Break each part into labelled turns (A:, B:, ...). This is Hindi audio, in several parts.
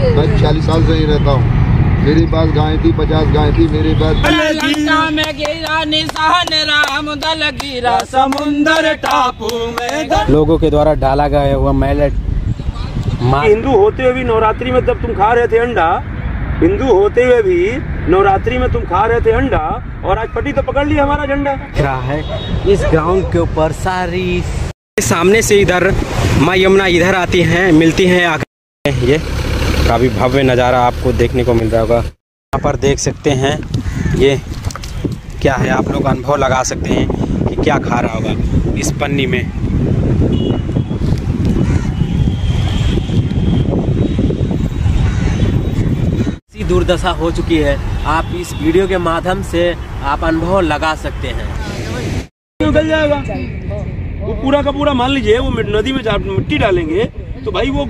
A: मैं 46 साल से ही रहता हूँ। मेरे पास गाय थी, 50 गाय थी मेरे पास।
B: समुंदर टापू में
C: लोगों के द्वारा डाला गया हुआ मैलेट।
D: हिंदू होते हुए भी नवरात्रि में जब तुम खा रहे थे अंडा, हिंदू होते हुए भी नवरात्रि में तुम खा रहे थे अंडा, और आज पट्टी तो पकड़ लिया हमारा झंडा।
C: दिख रहा है इस ग्राउंड के ऊपर सारी सामने से इधर माँ यमुना इधर आती हैं, मिलती हैं आकर। ये काफ़ी भव्य नज़ारा आपको देखने को मिल रहा होगा। यहाँ पर देख सकते हैं ये क्या है, आप लोग अनुभव लगा सकते हैं कि क्या खा रहा होगा इस पन्नी में। ऐसी दुर्दशा हो चुकी है, आप इस वीडियो के माध्यम से आप अनुभव लगा सकते हैं।
D: निकल जाएगा वो पूरा का पूरा, मान लीजिए वो नदी में मिट्टी डालेंगे तो भाई वो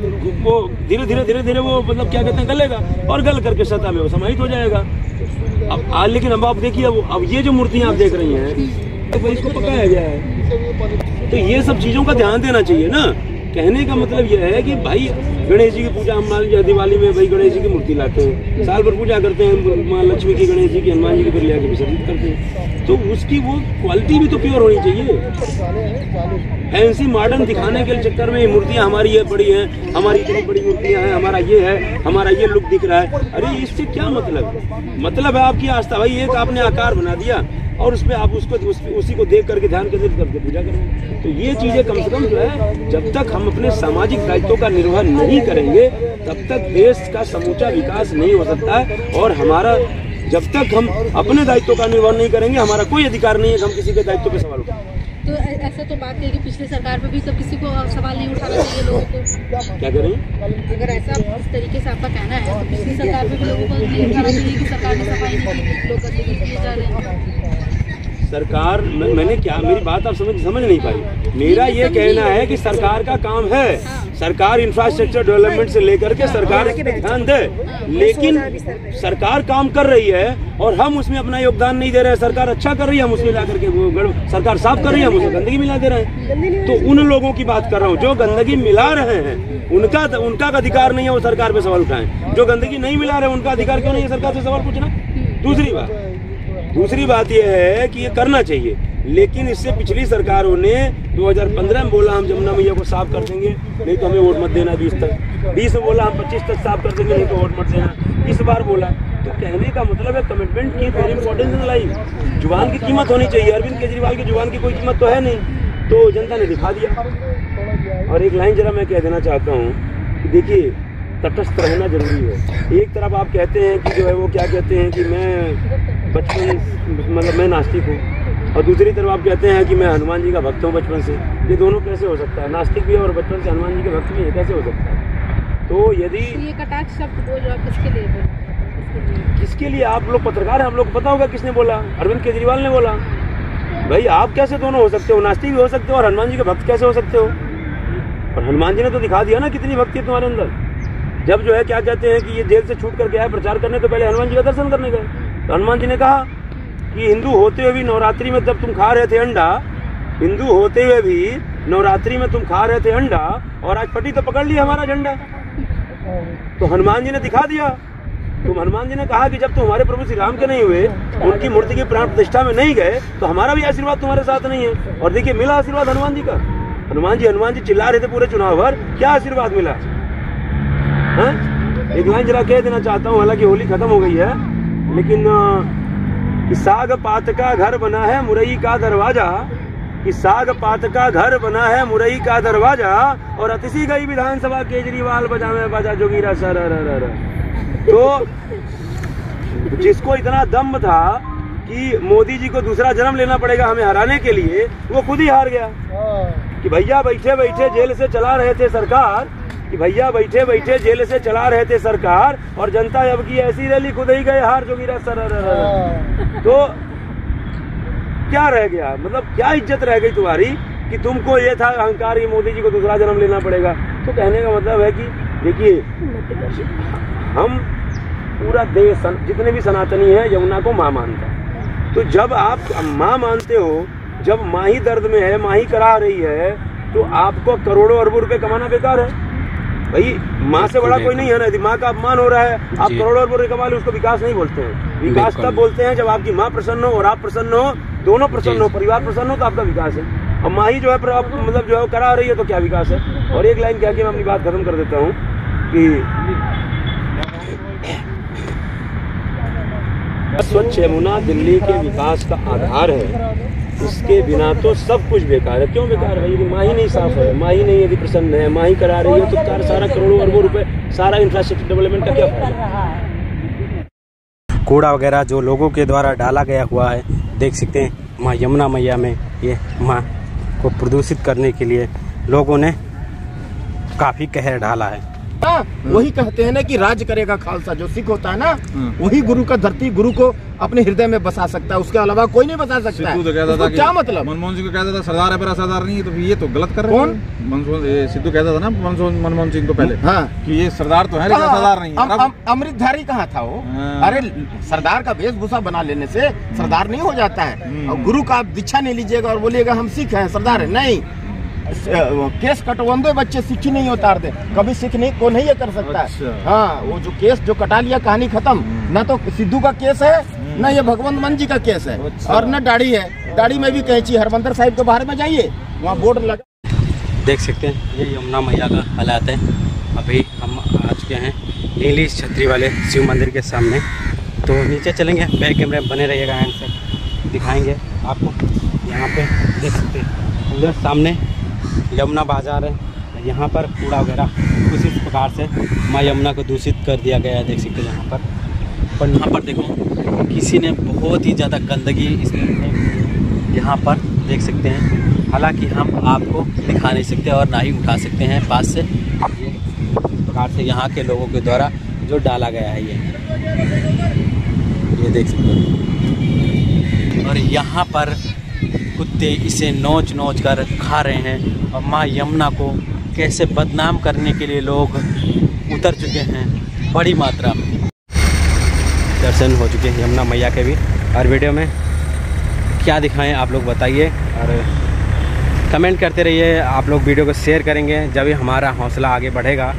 D: धीरे धीरे वो मतलब क्या कहते हैं गलेगा, और गल करके सतह में वो समाहित हो जाएगा। अब लेकिन अब आप देखिए, अब ये जो मूर्तियां आप देख रही हैं तो भाई इसको पकाया गया है। तो ये सब चीजों का ध्यान देना चाहिए ना। कहने का मतलब यह है कि भाई गणेश जी की पूजा हम मान लीजिए दिवाली में भाई गणेश जी की मूर्ति लाते हैं, साल भर पूजा करते हैं माँ लक्ष्मी की, गणेश जी की, हनुमान जी की, फिर लेकर विसर्जित करते हैं। तो उसकी वो क्वालिटी भी तो प्योर होनी चाहिए। फैंसी मॉडर्न दिखाने के चक्कर में ये मूर्तियाँ हमारी ये बड़ी हैं, हमारी इतनी बड़ी मूर्तियाँ हैं, हमारा ये है, हमारा ये लुक दिख रहा है। अरे इससे क्या मतलब है आपकी आस्था। भाई एक आपने आकार बना दिया और उसमें आप उसी को देख करके ध्यान केंद्रित करके पूजा करेंगे। तो ये चीजें कम से कम जो है, जब तक हम अपने सामाजिक दायित्वों का निर्वहन नहीं करेंगे तब तक देश का समूचा विकास नहीं हो सकता है। और हमारा जब तक हम अपने दायित्वों का निर्वहन नहीं करेंगे, हमारा कोई अधिकार नहीं है कि हम किसी के दायित्व पे सवाल उठाएं।
E: तो ऐसा तो बात है कि पिछले सरकार पे भी सब किसी को सवाल नहीं उठाना चाहिए लोगों को।
D: क्या करें?
E: अगर ऐसा इस तरीके से आपका कहना है तो पिछली सरकार पे भी लोगों को नहीं उठाना चाहिए कि सरकार ने सफाई नहीं की, लोग गंदगी किए जा रहे हैं।
D: सरकार मैंने क्या, मेरी बात आप समझ नहीं पाई। मेरा ये कहना है कि सरकार का काम है, सरकार इंफ्रास्ट्रक्चर डेवलपमेंट से लेकर के सरकार इस पे ध्यान दे, लेकिन सरकार काम कर रही है और हम उसमें अपना योगदान नहीं दे रहे हैं। सरकार अच्छा कर रही है, हम उसमें ला करके सरकार साफ कर रही है, हम उसमें गंदगी मिला दे रहे हैं। तो उन लोगों की बात कर रहा हूँ जो गंदगी मिला रहे हैं, उनका अधिकार नहीं है वो सरकार पे सवाल उठाएं। जो गंदगी नहीं मिला रहे उनका अधिकार क्यों नहीं है सरकार से सवाल पूछना। दूसरी बात यह है कि ये करना चाहिए, लेकिन इससे पिछली सरकारों ने 2015 में बोला हम जमुना मैया को साफ कर देंगे, नहीं तो हमें वोट मत देना। 20 तक 20 में बोला हम 25 तक साफ कर देंगे, नहीं तो वोट मत देना। इस बार बोला, तो कहने का मतलब है कमिटमेंट की वेरी इंपॉर्टेंट इन लाइफ। जुबान की कीमत होनी चाहिए। अरविंद केजरीवाल की जुबान की कोई कीमत तो है नहीं, तो जनता ने दिखा दिया। और एक लाइन जरा मैं कह देना चाहता हूँ कि देखिए, तटस्थ रहना जरूरी है। एक तरफ आप कहते हैं कि जो है वो क्या कहते हैं कि मैं बचपन मतलब मैं नास्तिक हूँ, और दूसरी तरफ आप कहते हैं कि मैं हनुमान जी का भक्त हूँ बचपन से। ये दोनों कैसे हो सकता है? नास्तिक भी है और बचपन से हनुमान जी के भक्त भी है, कैसे हो सकता है? तो यदि
E: ये कटाक्ष शब्द बोल रहा किसके लिए?
D: किसके लिए? आप लोग पत्रकार हैं, हम लोग को पता होगा किसने बोला। अरविंद केजरीवाल ने बोला। भाई आप कैसे दोनों हो सकते हो? नास्तिक भी हो सकते हो और हनुमान जी के भक्त कैसे हो सकते हो? और हनुमान जी ने तो दिखा दिया ना कितनी भक्ति है तुम्हारे अंदर। जब जो है क्या कहते हैं कि ये जेल से छूट करके आए प्रचार करने, तो पहले हनुमान जी का दर्शन करने गए। तो हनुमान जी ने कहा कि हिंदू होते हुए भी नवरात्रि में जब तुम खा रहे थे अंडा, हिंदू होते हुए भी नवरात्रि में तुम खा रहे थे अंडा, और आज पट्टी तो पकड़ लिया हमारा झंडा। तो हनुमान जी ने दिखा दिया। हनुमान जी ने कहा कि जब तुम हमारे प्रभु श्री राम के नहीं हुए, उनकी मूर्ति की प्राण प्रतिष्ठा में नहीं गए, तो हमारा भी आशीर्वाद तुम्हारे साथ नहीं है। और देखिए मिला आशीर्वाद हनुमान जी का। हनुमान जी चिल्ला रहे थे पूरे चुनाव भर, क्या आशीर्वाद मिला? एक लाइन जरा कह देना चाहता हूँ, हालांकि होली खत्म हो गई है, लेकिन कि साग पात का घर बना है मुरई का दरवाजा, कि साग पात का घर बना है मुरई का दरवाजा, और अतिशी गई विधानसभा केजरीवाल बजावे बाजा जोगीरा सर। तो जिसको इतना दम था कि मोदी जी को दूसरा जन्म लेना पड़ेगा हमें हराने के लिए, वो खुद ही हार गया। कि भैया बैठे बैठे जेल से चला रहे थे सरकार, कि भैया बैठे बैठे जेल से चला रहे थे सरकार, और जनता अब की ऐसी रैली खुद ही गए हार जोगीरा सर। तो क्या रह गया? मतलब क्या इज्जत रह गई तुम्हारी कि तुमको ये था अहंकार कि मोदी जी को दूसरा जन्म लेना पड़ेगा। तो कहने का मतलब है कि देखिए, हम पूरा देश जितने भी सनातनी है यमुना को माँ मानता है। तो जब आप माँ मानते हो, जब माँ ही दर्द में है, माँ ही करा रही है, तो आपको करोड़ों अरबों रुपए कमाना बेकार है। भाई माँ से बड़ा कोई नहीं है ना। यदि माँ का अपमान हो रहा है, आप
C: जी।
D: करोड़ों रुपए कमा लो, उसको विकास नहीं बोलते हैं। विकास
C: बिल्कुल।
D: तब बोलते हैं जब आपकी माँ प्रसन्न हो और आप प्रसन्न हो, दोनों प्रसन्न हो, परिवार प्रसन्न हो, तो आपका विकास है। और माँ ही जो है मतलब जो है करा रही है, तो क्या विकास है। और एक लाइन कह के मैं अपनी बात खत्म कर देता हूँ कि स्वच्छ यमुना दिल्ली के विकास का आधार है। इसके बिना तो सब कुछ बेकार है। क्यों बेकार है? यदि माँ ही नहीं साफ है, माँ ही नहीं यदि प्रसन्न है, माँ ही करा रही है, तो सारा करोड़ों अरबों रुपए, सारा इंफ्रास्ट्रक्चर डेवलपमेंट का क्या फायदा?
C: कूड़ा वगैरह जो लोगों के द्वारा डाला गया हुआ है, देख सकते हैं माँ यमुना मैया में। ये माँ को प्रदूषित करने के लिए लोगों ने काफ़ी कहर डाला है।
F: वही कहते हैं ना कि राज करेगा खालसा। जो सिख होता है ना, वही गुरु का धरती, गुरु को अपने हृदय में बसा सकता है, उसके अलावा कोई नहीं बसा सकता है।
G: सिद्धू तो कहता था कि
F: क्या मतलब?
G: मनमोहन सिंह को कहता था सरदार है पर सरदार नहीं है, तो ये तो गलत कर रहे हैं। कौन? सिद्धू कहता था ना मनमोहन सिंह को पहले,
F: हाँ,
G: कि ये सरदार तो है लेकिन सरदार नहीं है।
F: अमृतधारी कहाँ था वो? अरे सरदार का वेशभूषा बना लेने से सरदार नहीं हो जाता है। और गुरु का आप दीक्षा नहीं लीजिएगा और बोलिएगा हम सिख हैं, सरदार है नहीं। केस कटवांदे बच्चे सिख ही नहीं उतार दे, कभी सिख नहीं को नहीं ये कर सकता है। हाँ, वो जो केस जो कटा लिया, कहानी खत्म। ना तो सिद्धू का केस है, ना ये भगवंत मान जी का केस है, और न दाढ़ी है। दाढ़ी में भी कैंची। हरमंदिर साहिब के बाहर में जाइए, वहाँ बोर्ड लगा।
C: देख सकते हैं ये यमुना मैया का हालात है। अभी हम आ चुके हैं नीली छतरी वाले शिव मंदिर के सामने। तो नीचे चलेंगे, बैक कैमरे में बने रहिएगा, एंड से दिखाएंगे आपको। यहाँ पे देख सकते हैं उधर सामने यमुना बाजार है। यहाँ पर कूड़ा वगैरह कुछ इस प्रकार से माँ यमुना को दूषित कर दिया गया है, देख सकते हैं यहाँ पर। यहाँ पर देखो किसी ने बहुत ही ज़्यादा गंदगी इसमें यहाँ पर देख सकते हैं। हालांकि हम आपको दिखा नहीं सकते और ना ही उठा सकते हैं पास से। ये इस प्रकार से यहाँ के लोगों के द्वारा जो डाला गया है ये देख सकते हैं। और यहाँ पर कुत्ते इसे नोच नोच कर खा रहे हैं। और माँ यमुना को कैसे बदनाम करने के लिए लोग उतर चुके हैं बड़ी मात्रा में। दर्शन हो चुके हैं यमुना मैया के भी। और वीडियो में क्या दिखाएं आप लोग बताइए, और कमेंट करते रहिए। आप लोग वीडियो को शेयर करेंगे जब ही हमारा हौसला आगे बढ़ेगा।